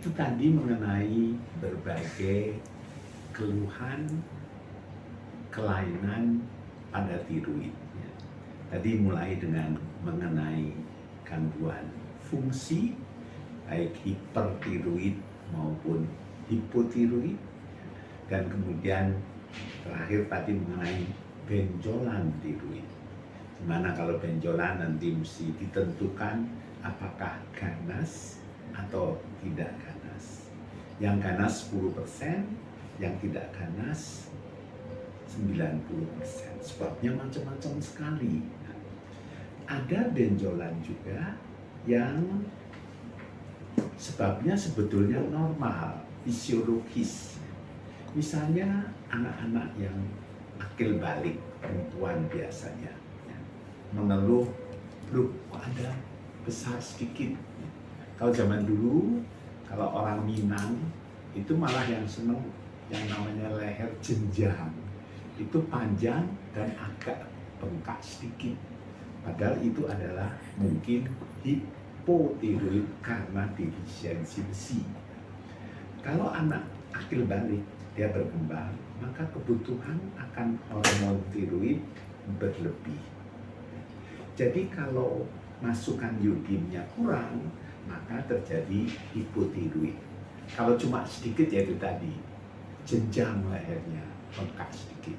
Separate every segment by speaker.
Speaker 1: itu tadi mengenai berbagai keluhan, kelainan pada tiroid. Tadi mulai dengan mengenai gangguan fungsi, baik hipertiroid maupun hipotiroid, dan kemudian terakhir tadi mengenai benjolan tiroid. Dimana kalau benjolan nanti mesti ditentukan apakah ganas atau tidak ganas. Yang ganas 10%, yang tidak ganas 90%. Sebabnya macam-macam sekali. Ada benjolan juga yang sebabnya sebetulnya normal, fisiologis. Misalnya anak-anak yang akil balik, perempuan biasanya mengeluh, "Loh, kok ada besar sedikit?" Kalau zaman dulu, kalau orang Minang itu malah yang seneng yang namanya leher jenjang. Itu panjang dan agak bengkak sedikit. Padahal itu adalah mungkin hipotiroid karena defisiensi besi. Kalau anak akil balik, dia berkembang, maka kebutuhan akan hormon tiroid berlebih. Jadi kalau masukan iodinnya kurang, maka terjadi hipotiroid. Kalau cuma sedikit ya itu tadi, jenjang lehernya bengkak sedikit,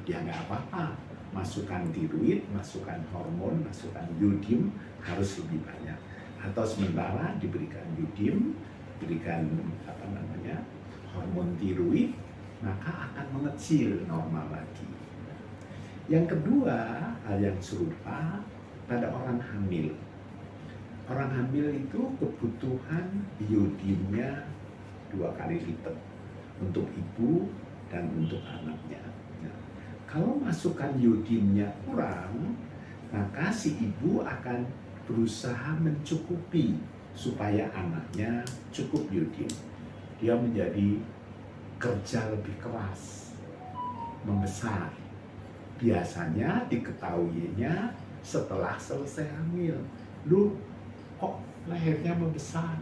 Speaker 1: ya nggak apa-apa. Masukan tiroid, masukan hormon, masukan iodin harus lebih banyak. Atau sementara diberikan iodin, diberikan hormon tiroid, maka akan mengecil normal lagi. Yang kedua, hal yang serupa pada orang hamil. Orang hamil itu kebutuhan iodinnya 2 kali lipat untuk ibu dan untuk anaknya. Nah, kalau masukan iodinnya kurang, maka si ibu akan berusaha mencukupi supaya anaknya cukup iodin. Dia menjadi kerja lebih keras, membesar. Biasanya diketahuinya setelah selesai hamil. Lu kok lehernya membesar?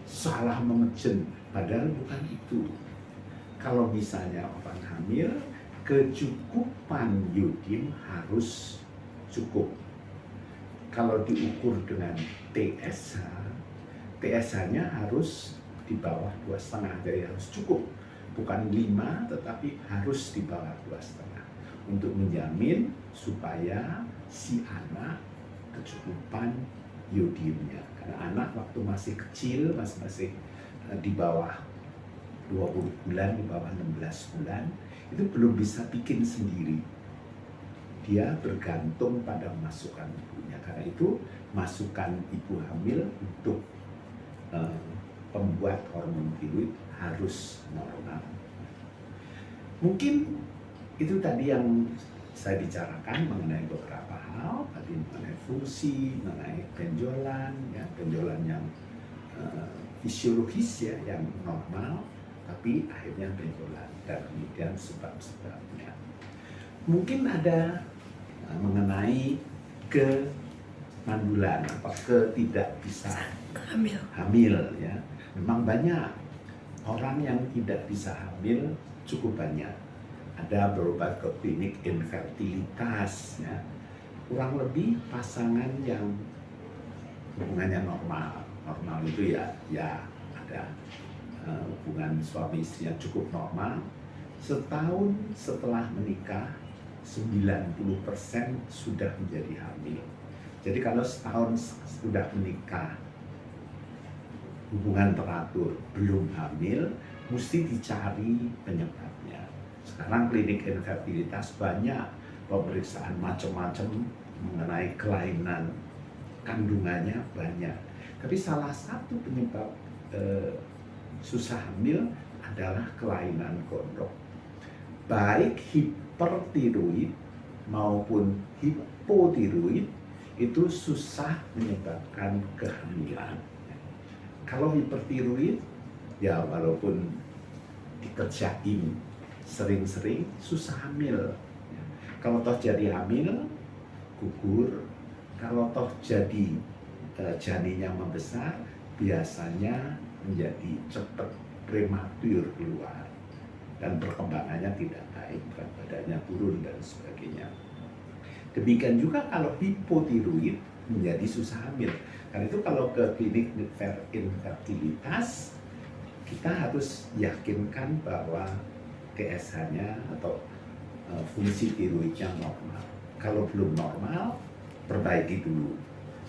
Speaker 1: Salah mengejen, padahal bukan itu. Kalau misalnya orang hamil, kecukupan iodin harus cukup. Kalau diukur dengan TSH, TSH-nya harus di bawah 2,5, jadi harus cukup. Bukan 5, tetapi harus di bawah 2,5. Untuk menjamin supaya si anak kecukupan iodinnya. Karena anak waktu masih kecil, masih di bawah 20 bulan, di bawah 16 bulan, itu belum bisa bikin sendiri. Dia bergantung pada masukan ibunya. Karena itu masukan ibu hamil untuk pembuat hormon tiroid harus normal. Mungkin itu tadi yang saya bicarakan mengenai beberapa hal, tadi mengenai fungsi, mengenai benjolan, ya, benjolan yang fisiologis ya, yang normal, tapi akhirnya benjolan, dan kemudian sebab-sebabnya. Mungkin ada mengenai kemandulan atau ketidak bisa hamil ya. Memang banyak orang yang tidak bisa hamil, cukup banyak. Ada berobat ke klinik infertilitas ya. Kurang lebih pasangan yang hubungannya normal itu ya ada hubungan suami istri yang cukup normal. Setahun setelah menikah 90% sudah menjadi hamil. Jadi kalau setahun sudah menikah, hubungan teratur, belum hamil, mesti dicari penyebabnya. Sekarang klinik infertilitas banyak pemeriksaan macam-macam mengenai kelainan kandungannya banyak. Tapi salah satu penyebab susah hamil adalah kelainan gondok. Baik hipertiroid maupun hipotiroid itu susah menyebabkan kehamilan. Kalau hipertiroid, ya walaupun dikerjain sering-sering, susah hamil. Kalau toh jadi hamil, gugur. Kalau toh jadi janinnya membesar, biasanya menjadi cepat prematur keluar dan perkembangannya tidak baik, berat badannya turun dan sebagainya. Demikian juga kalau hipotiroid menjadi susah hamil. Karena itu kalau ke klinik infertilitas, kita harus yakinkan bahwa TSH-nya atau fungsi tiroidnya normal. Kalau belum normal, perbaiki dulu.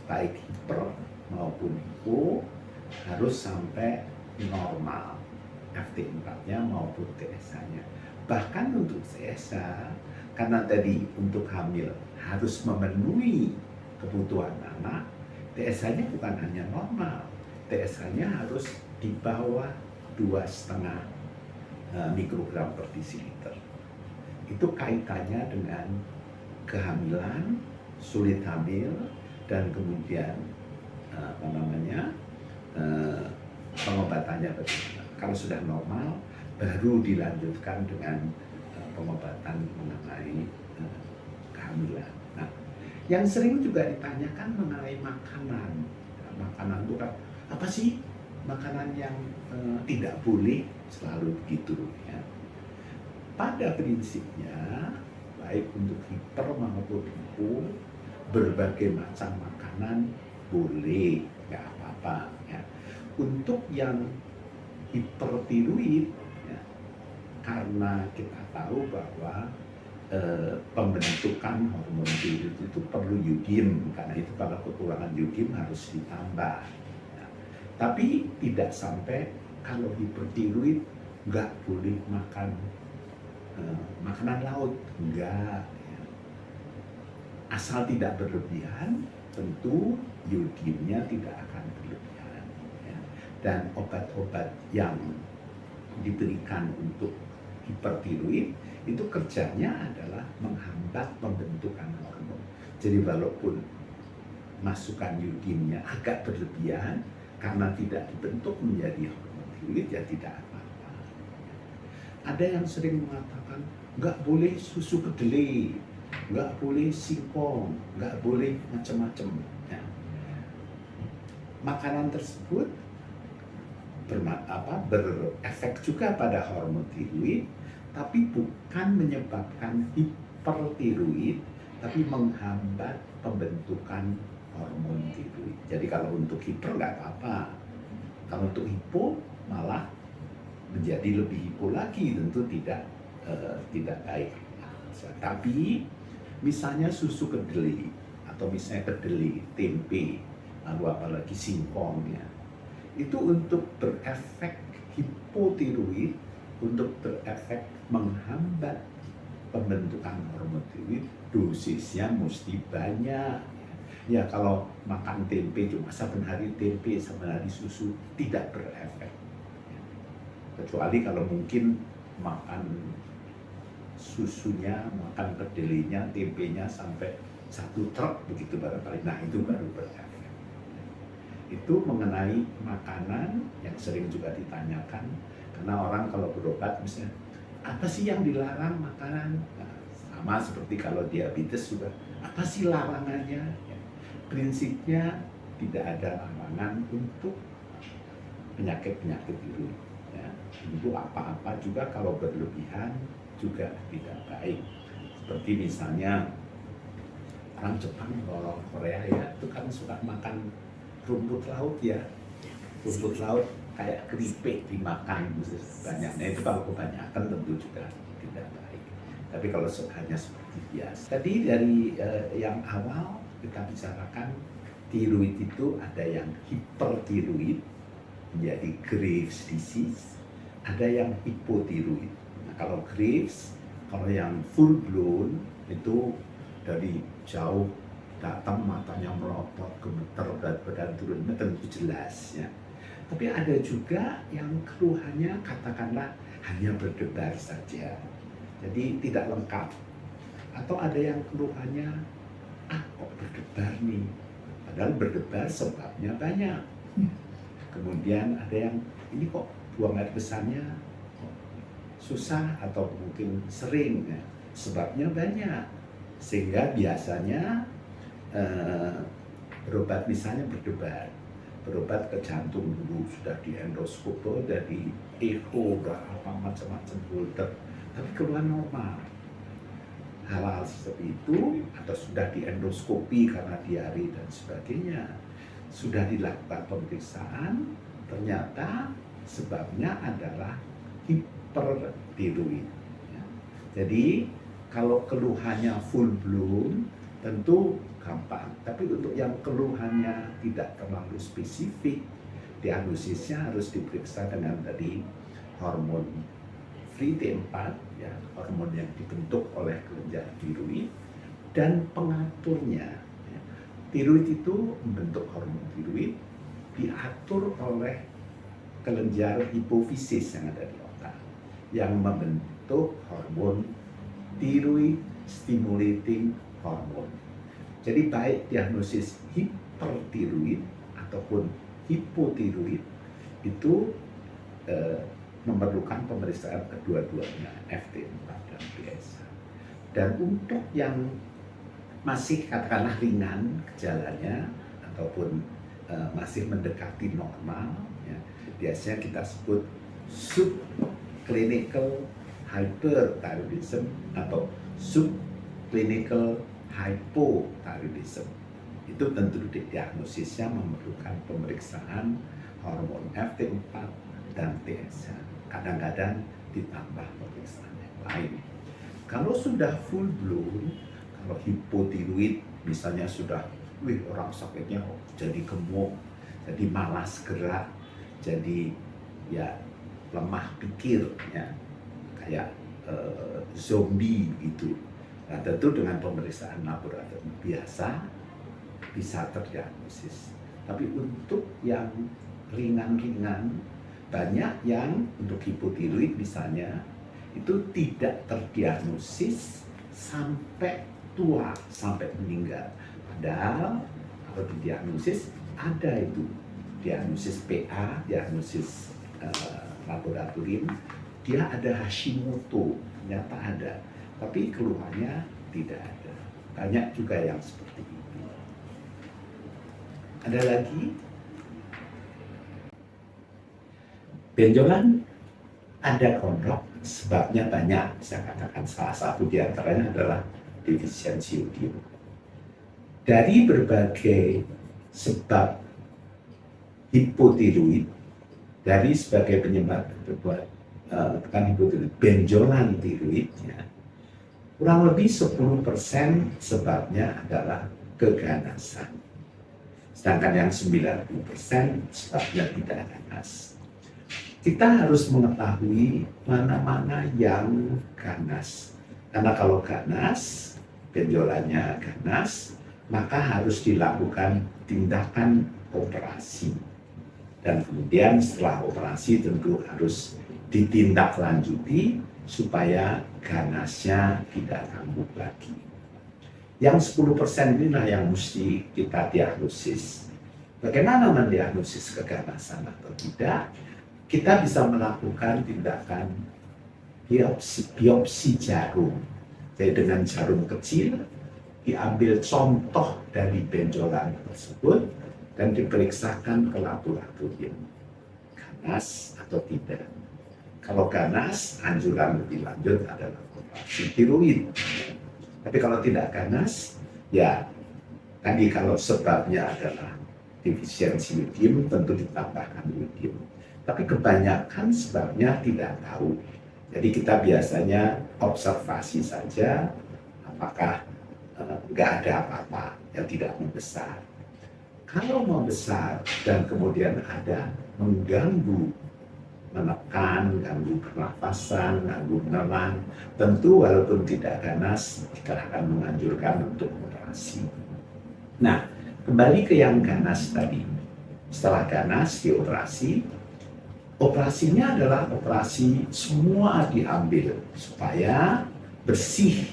Speaker 1: Baik hiper maupun hipo harus sampai normal. FT4-nya maupun TSH-nya. Bahkan untuk TSH, karena tadi untuk hamil harus memenuhi kebutuhan anak, TSH-nya bukan hanya normal, TSH-nya harus di bawah 2,5 mikrogram per desiliter. Itu kaitannya dengan kehamilan, sulit hamil, dan kemudian pengobatannya bagaimana. Kalau sudah normal, baru dilanjutkan dengan pengobatan mengenai kehamilan. Nah, yang sering juga ditanyakan mengenai makanan. Makanan itu kan apa sih makanan yang tidak boleh, selalu begitu ya. Pada prinsipnya, baik untuk hiper maupun hipo, berbagai macam makanan boleh, nggak apa-apa ya. Untuk yang hipertiroid ya, karena kita tahu bahwa pembentukan hormon tiroid itu perlu yodium, karena itu kalau kekurangan yodium harus ditambah ya. Tapi tidak sampai kalau hipertiroid nggak boleh makan makanan laut, enggak ya. Asal tidak berlebihan, tentu yodiumnya tidak akan berlebihan ya. Dan obat-obat yang diberikan untuk hipertiroid itu kerjanya adalah menghambat pembentukan hormon. Jadi walaupun masukan yodiumnya agak berlebihan, karena tidak dibentuk menjadi hormon tiroid ya tidak apa-apa. Ada yang sering mengatakan nggak boleh susu kedelai, nggak boleh singkong, nggak boleh macam-macam ya. Makanan tersebut berefek juga pada hormon tiroid, tapi bukan menyebabkan hipertiroid, tapi menghambat pembentukan hormon tiroid. Jadi kalau untuk hiper nggak apa-apa, kalau untuk hipo malah menjadi lebih hipo lagi, tentu tidak baik. Tapi misalnya susu kedelai atau misalnya kedelai, tempe, lalu apalagi singkong ya, itu untuk berefek hipotiroid, untuk berefek menghambat pembentukan hormon tiroid, dosisnya mesti banyak. Ya kalau makan tempe cuma saben hari tempe, saben hari susu tidak berefek. Kecuali kalau mungkin makan susunya, makan kedelainya, tempenya sampai 1 truk begitu barangkali. Nah itu baru berefek. Itu mengenai makanan yang sering juga ditanyakan, karena orang kalau berobat misalnya apa sih yang dilarang makanan, nah, sama seperti kalau diabetes juga apa sih larangannya ya. Prinsipnya tidak ada larangan untuk penyakit-penyakit itu ya. Tentu apa-apa juga kalau berlebihan juga tidak baik, seperti misalnya orang Jepang, orang Korea ya, itu kan suka makan rumput laut ya, rumput laut kayak keripik dimakan banyak. Nah itu kalau kebanyakan tentu juga tidak baik. Tapi kalau hanya seperti biasa. Tadi dari yang awal kita bicarakan tiroid itu ada yang hipertiroid menjadi Graves disease, ada yang hipotiroid. Nah kalau Graves, kalau yang full blown itu dari jauh datang matanya melotot, gemeter, berat badan turun, tentu jelas ya. Tapi ada juga yang keluhannya katakanlah hanya berdebar saja, jadi tidak lengkap. Atau ada yang keluhannya, kok berdebar nih, padahal berdebar sebabnya banyak. Kemudian ada yang ini kok buang air besarnya susah atau mungkin sering ya, sebabnya banyak. Sehingga biasanya berobat misalnya berobat ke jantung dulu, sudah di endoskope, dari echo, apa macam-macam holter, tapi keluar normal. Hal-hal seperti itu, atau sudah di endoskopi karena diare dan sebagainya, sudah dilakukan pemeriksaan, ternyata sebabnya adalah hipertiroid. Ya. Jadi kalau keluhannya full blown tentu gampang, tapi untuk yang keluhannya tidak terlalu spesifik, diagnosisnya harus diperiksa dengan tadi hormon free T4, ya, hormon yang dibentuk oleh kelenjar tiroid dan pengaturnya. Ya. Tiroid itu membentuk hormon tiroid, diatur oleh kelenjar hipofisis yang ada di otak, yang membentuk hormon thyroid stimulating hormone. Jadi baik diagnosis hipertiroid ataupun hipotiroid itu memerlukan pemeriksaan kedua-duanya, FT4 dan PSA. Dan untuk yang masih katakanlah ringan gejalanya ataupun masih mendekati normal, ya, biasanya kita sebut subclinical hyperthyroidism atau subclinical hypothyroidism. Itu tentu diagnosisnya memerlukan pemeriksaan hormon FT4 dan PSA. Kadang-kadang ditambah pemeriksaan yang lain. Kalau sudah full blown, kalau hipotiroid misalnya sudah, orang sakitnya jadi gemuk, jadi malas gerak, jadi ya lemah pikir, ya kayak zombie gitu. Nah, tentu dengan pemeriksaan laboratorium biasa bisa terdiagnosis. Tapi untuk yang ringan-ringan, banyak yang untuk hipotiroid misalnya itu tidak terdiagnosis sampai tua, sampai meninggal. Padahal kalau didiagnosis ada itu diagnosis PA, diagnosis laboratorium, dia ada Hashimoto, ternyata ada, tapi keluhannya tidak ada. Banyak juga yang seperti itu. Ada lagi? Benjolan ada kondrok, sebabnya banyak. Saya katakan salah satu di antaranya adalah defisiensi yodium. Dari berbagai sebab hipotiroid, dari sebagai penyebab hipotiroid, benjolan tiroidnya, kurang lebih 10% sebabnya adalah keganasan. Sedangkan yang 90% sebabnya tidak ganas. Kita harus mengetahui mana-mana yang ganas. Karena kalau ganas, benjolannya ganas, maka harus dilakukan tindakan operasi. Dan kemudian setelah operasi tentu harus ditindaklanjuti supaya ganasnya tidak kambuh lagi. Yang 10% inilah yang mesti kita diagnosis. Bagaimana mendiagnosis keganasan atau tidak? Kita bisa melakukan tindakan biopsi jarum. Jadi dengan jarum kecil, diambil contoh dari benjolan tersebut dan diperiksakan ke laboratorium. Ganas atau tidak? Kalau ganas, anjuran lebih lanjut adalah operasi tiroid. Tapi kalau tidak ganas, ya tadi kalau sebabnya adalah defisiensi yodium, tentu ditambahkan yodium. Tapi kebanyakan sebabnya tidak tahu. Jadi kita biasanya observasi saja, apakah nggak ada apa-apa yang tidak membesar. Kalau membesar dan kemudian ada mengganggu, menekan, ganggu pernafasan, ganggu menelan, tentu walaupun tidak ganas, kita akan menganjurkan untuk operasi. Nah, kembali ke yang ganas tadi. Setelah ganas dioperasi, operasinya adalah operasi semua diambil supaya bersih.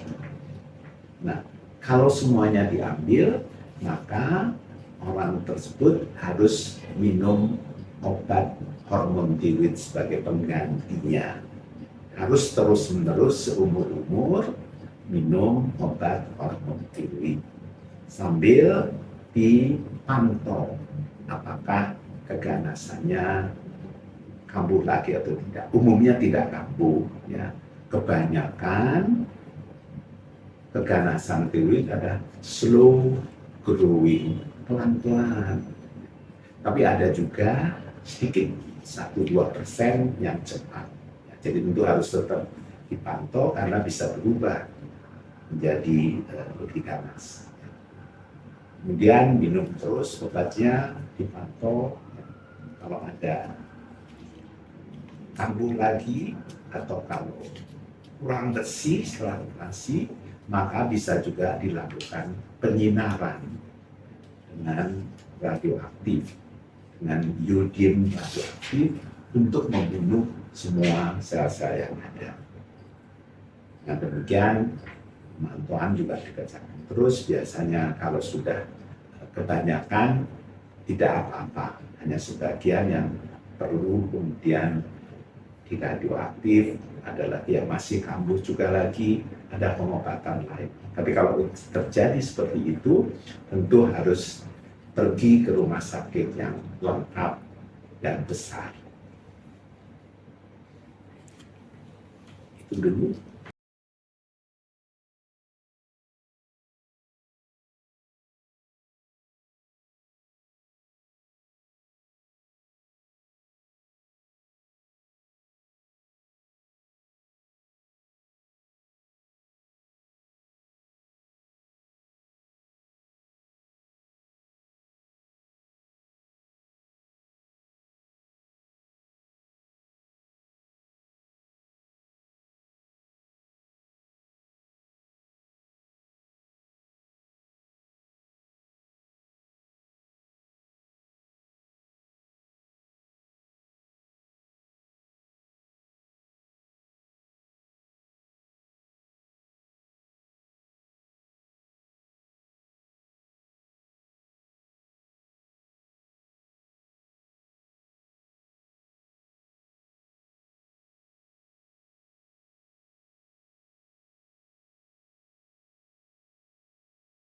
Speaker 1: Nah, kalau semuanya diambil, maka orang tersebut harus minum obat hormon tiroid sebagai penggantinya. Harus terus-menerus seumur-umur minum obat hormon tiroid sambil dipantau apakah keganasannya kambuh lagi atau tidak. Umumnya tidak kambuh, ya. Kebanyakan keganasan tiroid ada slow growing, pelan-pelan. Tapi ada juga sedikit 1-2% yang cepat. Ya, jadi tentu harus tetap dipantau karena bisa berubah menjadi lebih ganas. Kemudian minum terus obatnya, dipantau. Kalau ada kambuh lagi atau kalau kurang bersih setelah operasi, maka bisa juga dilakukan penyinaran dengan radioaktif, dengan iodium radioaktif untuk membunuh semua sel-sel yang ada. Nah, demikian pemantauan juga dikerjakan terus. Biasanya kalau sudah kebanyakan tidak apa-apa, hanya sebagian yang perlu kemudian radioaktif, ada lagi yang masih kambuh juga lagi, ada pengobatan lain. Tapi kalau terjadi seperti itu, tentu harus pergi ke rumah sakit yang lengkap dan besar. Itu dulu.